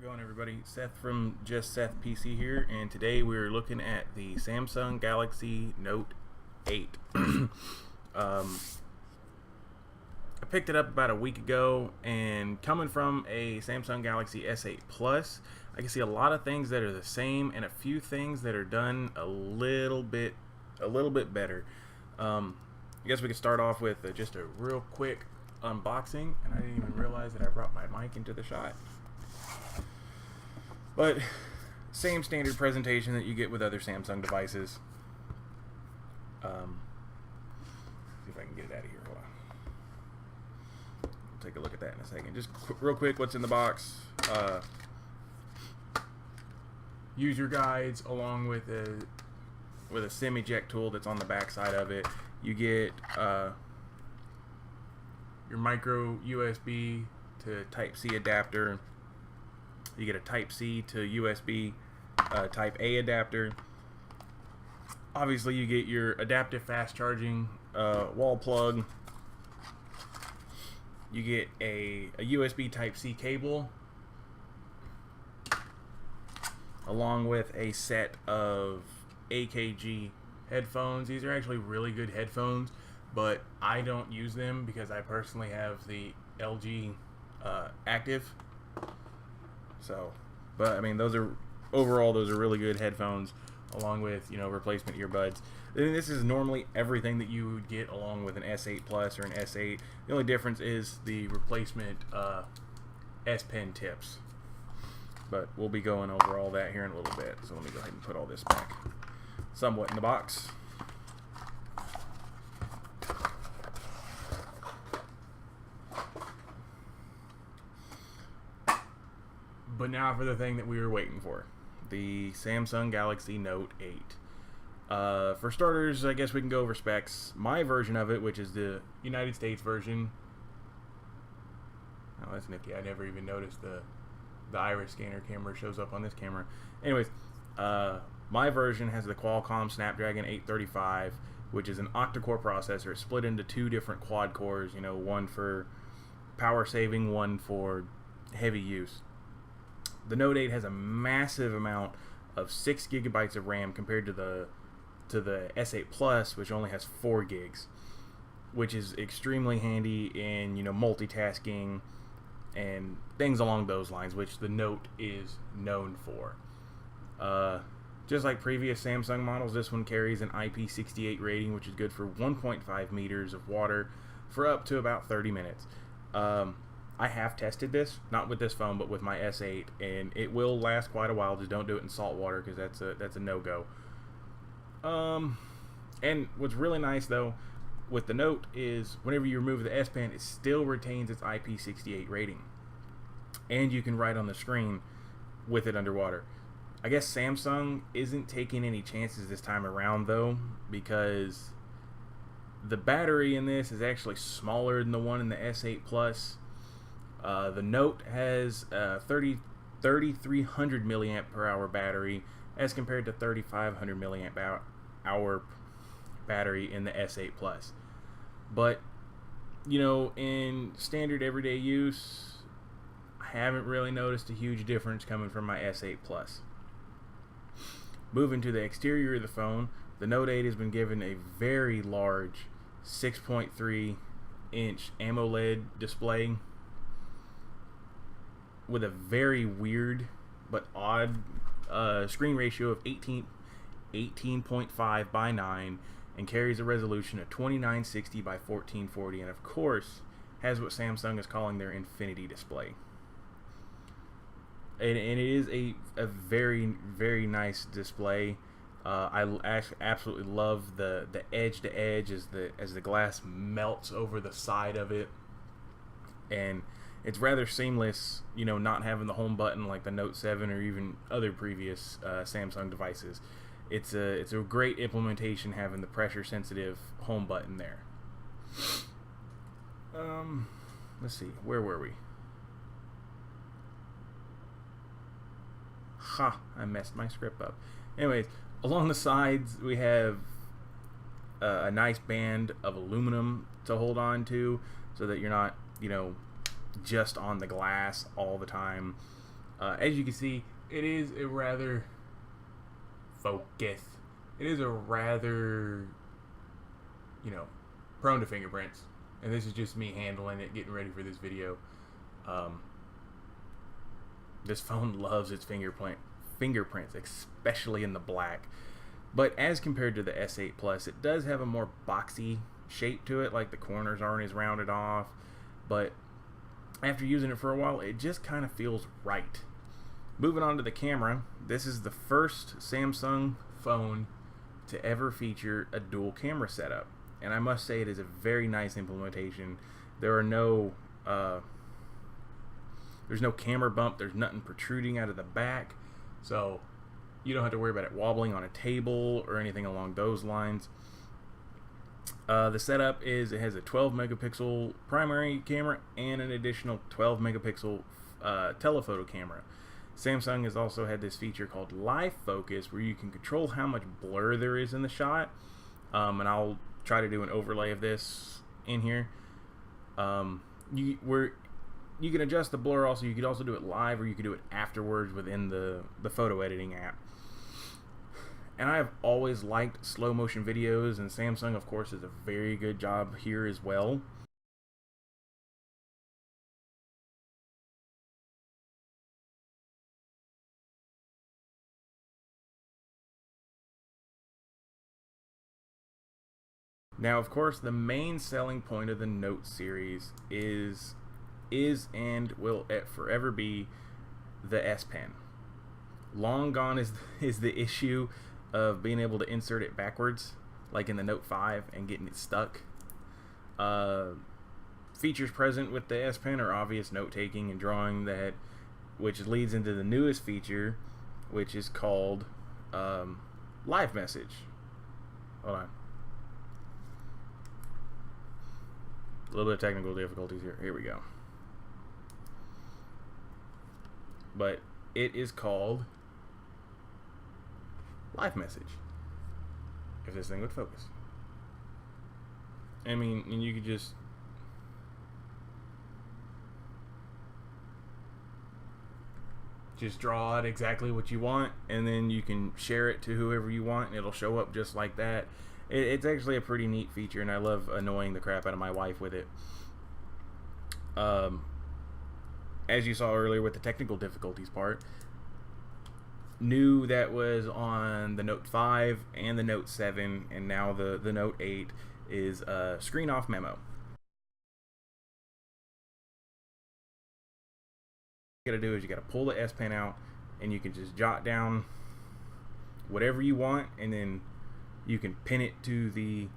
it going, everybody? Seth from Just Seth PC here, and today we're looking at the Samsung Galaxy Note 8. I picked it up about a week ago, and coming from a Samsung Galaxy S8 Plus, I can see a lot of things that are the same and a few things that are done a little bit better. I guess we could start off with just a real quick unboxing, and I didn't even realize that I brought my mic into the shot. But same standard presentation that you get with other Samsung devices. See if I can get it out of here. Hold on. We'll take a look at that in a second. Just real quick, what's in the box? User guides along with a SIM eject tool that's on the back side of it. You get your micro USB to Type-C adapter. You get a Type-C to USB Type-A adapter. Obviously, you get your adaptive fast charging wall plug. You get a USB Type-C cable, along with a set of AKG headphones. These are actually really good headphones, but I don't use them because I personally have the LG Active. So, but I mean, those are really good headphones, along with, you know, replacement earbuds. And this is normally everything that you would get along with an S8 Plus or an S8. The only difference is the replacement S Pen tips. But we'll be going over all that here in a little bit. So let me go ahead and put all this back somewhat in the box. But now for the thing that we were waiting for, the Samsung Galaxy Note 8. For starters, I guess we can go over specs. My version of it, which is the United States version. Oh, that's nifty. I never even noticed the iris scanner camera shows up on this camera. Anyways, my version has the Qualcomm Snapdragon 835, which is an octa-core processor. It's split into two different quad cores, you know, one for power saving, one for heavy use. The Note 8 has a massive amount of 6 gigabytes of RAM compared to the S8 Plus, which only has 4 gigs, which is extremely handy in, you know, multitasking and things along those lines, which the Note is known for. Just like previous Samsung models, this one carries an IP68 rating, which is good for 1.5 meters of water for up to about 30 minutes. I have tested this, not with this phone, but with my S8, and it will last quite a while. Just don't do it in salt water, because that's a no-go. And what's really nice, though, with the Note is whenever you remove the S Pen, it still retains its IP68 rating. And you can write on the screen with it underwater. I guess Samsung isn't taking any chances this time around, though, because the battery in this is actually smaller than the one in the S8 Plus. The Note has a 3,300 milliamp per hour battery as compared to 3,500 milliamp hour battery in the S8 Plus. But, you know, in standard everyday use, I haven't really noticed a huge difference coming from my S8 Plus. Moving to the exterior of the phone, the Note 8 has been given a very large 6.3 inch AMOLED display with a very weird but odd screen ratio of 18.5 by 9, and carries a resolution of 2960 by 1440, and of course has what Samsung is calling their Infinity display. And it is a very, very nice display. I absolutely love the edge to edge as the glass melts over the side of it, and it's rather seamless, you know, not having the home button like the Note 7 or even other previous Samsung devices. It's a great implementation having the pressure sensitive home button there. Let's see, where were we? I messed my script up. Anyways, along the sides we have a nice band of aluminum to hold on to, so that you're not, you know, just on the glass all the time. As you can see, it is a rather focus. It is a rather, you know, prone to fingerprints. And this is just me handling it, getting ready for this video. This phone loves its fingerprints, especially in the black. But as compared to the S8 Plus, it does have a more boxy shape to it, like the corners aren't as rounded off. But after using it for a while, it just kind of feels right. Moving on to the camera, this is the first Samsung phone to ever feature a dual camera setup. And I must say it is a very nice implementation. There are no there's no camera bump, there's nothing protruding out of the back, so you don't have to worry about it wobbling on a table or anything along those lines. The setup is, it has a 12 megapixel primary camera and an additional 12 megapixel telephoto camera. Samsung has also had this feature called Live Focus, where you can control how much blur there is in the shot, and I'll try to do an overlay of this in here. You can adjust the blur also. You could also do it live, or you could do it afterwards within the photo editing app. And I have always liked slow motion videos, and Samsung of course does a very good job here as well. Now of course the main selling point of the Note series is and will forever be the S Pen. Long gone is the issue of being able to insert it backwards, like in the Note 5, and getting it stuck. Features present with the S Pen are obvious note taking and drawing, which leads into the newest feature, which is called Live Message. Hold on. A little bit of technical difficulties here. Here we go. But it is called Live Message. If this thing would focus. I mean, and you could just draw out exactly what you want, and then you can share it to whoever you want, and it'll show up just like that. It's actually a pretty neat feature, and I love annoying the crap out of my wife with it. As you saw earlier with the technical difficulties part, new that was on the Note 5 and the Note 7, and now the Note 8 is screen off memo. What you gotta do is you gotta pull the S Pen out, and you can just jot down whatever you want, and then you can pin it to the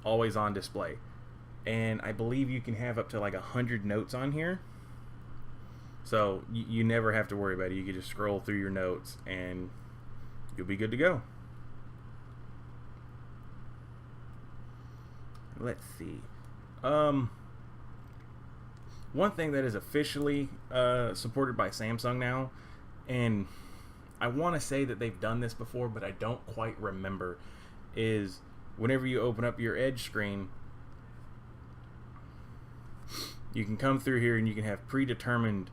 always on display. And I believe you can have up to like 100 notes on here, so you never have to worry about it. You can just scroll through your notes and you'll be good to go. Let's see. One thing that is officially supported by Samsung now, and I want to say that they've done this before, but I don't quite remember, is whenever you open up your Edge screen, you can come through here and you can have predetermined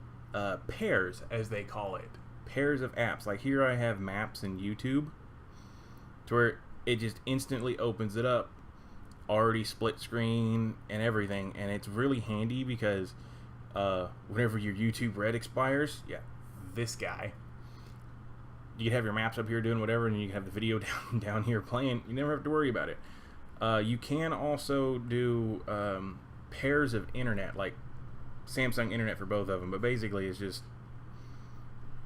pairs, as they call it, pairs of apps. Like here I have Maps and YouTube, to where it just instantly opens it up, already split screen and everything. And it's really handy because whenever your YouTube Red expires, yeah, this guy, you can have your maps up here doing whatever, and you can have the video down here playing. You never have to worry about it. You can also do pairs of internet, like Samsung internet for both of them, but basically it's just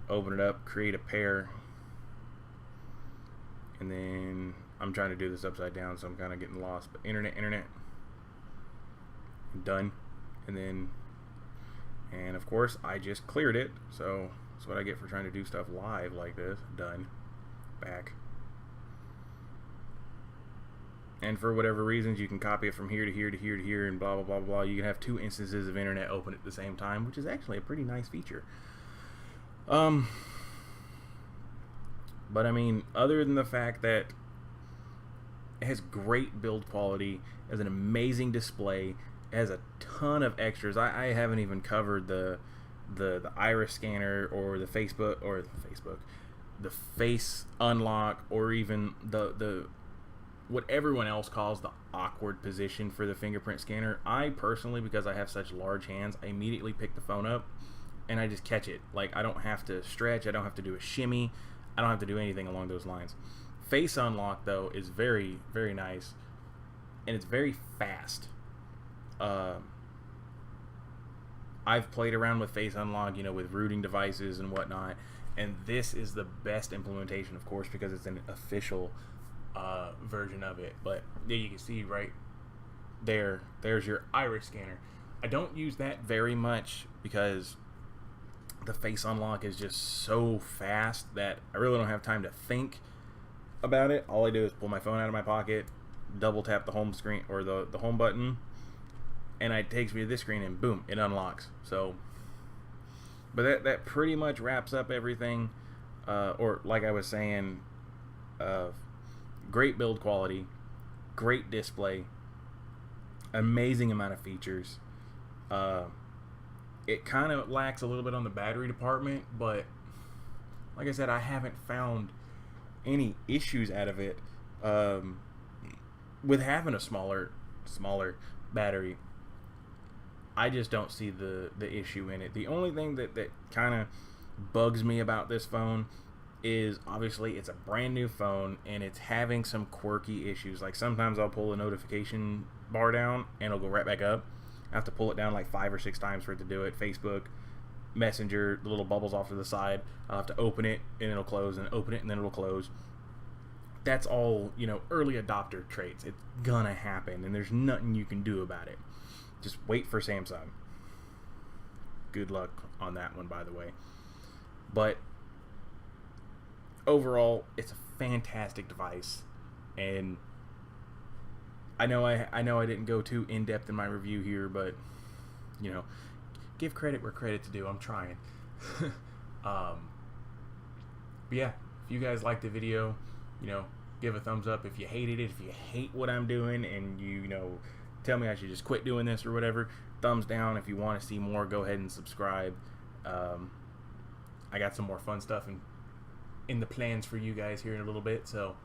open it up, create a pair, and then I'm trying to do this upside down, so I'm kind of getting lost, but internet, done. And of course I just cleared it, so that's what I get for trying to do stuff live like this. Done. Back. And for whatever reasons, you can copy it from here to here to here to here, and blah blah blah blah. You can have two instances of internet open at the same time, which is actually a pretty nice feature. But I mean, other than the fact that it has great build quality, has an amazing display, it has a ton of extras. I haven't even covered the the iris scanner or the Facebook, the face unlock, or even the what everyone else calls the awkward position for the fingerprint scanner. I personally, because I have such large hands, I immediately pick the phone up and I just catch it. Like, I don't have to stretch, I don't have to do a shimmy, I don't have to do anything along those lines. Face unlock, though, is very, very nice, and it's very fast. I've played around with face unlock, with rooting devices and whatnot, and this is the best implementation, of course, because it's an official version of it. But yeah, you can see right there's your iris scanner. I don't use that very much because the face unlock is just so fast that I really don't have time to think about it. All I do is pull my phone out of my pocket, double tap the home screen or the home button, and it takes me to this screen, and boom, it unlocks. So, but that pretty much wraps up everything. Or like I was saying, great build quality, great display, amazing amount of features. It kind of lacks a little bit on the battery department, but like I said, I haven't found any issues out of it with having a smaller battery. I just don't see the issue in it. The only thing that kind of bugs me about this phone is, obviously, it's a brand new phone and it's having some quirky issues. Like, sometimes I'll pull the notification bar down and it'll go right back up. I have to pull it down like 5 or 6 times for it to do it. Facebook, Messenger, the little bubbles off to the side, I'll have to open it and it'll close, and open it and then it'll close. That's all, early adopter traits. It's gonna happen, and there's nothing you can do about it. Just wait for Samsung. Good luck on that one, by the way. But overall, it's a fantastic device, and I know I didn't go too in depth in my review here, but give credit where credit's due. I'm trying. But yeah, if you guys liked the video, give a thumbs up. If you hated it, if you hate what I'm doing, and tell me I should just quit doing this or whatever, thumbs down. If you want to see more, go ahead and subscribe. I got some more fun stuff in the plans for you guys here in a little bit, so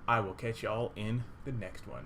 I will catch y'all in the next one.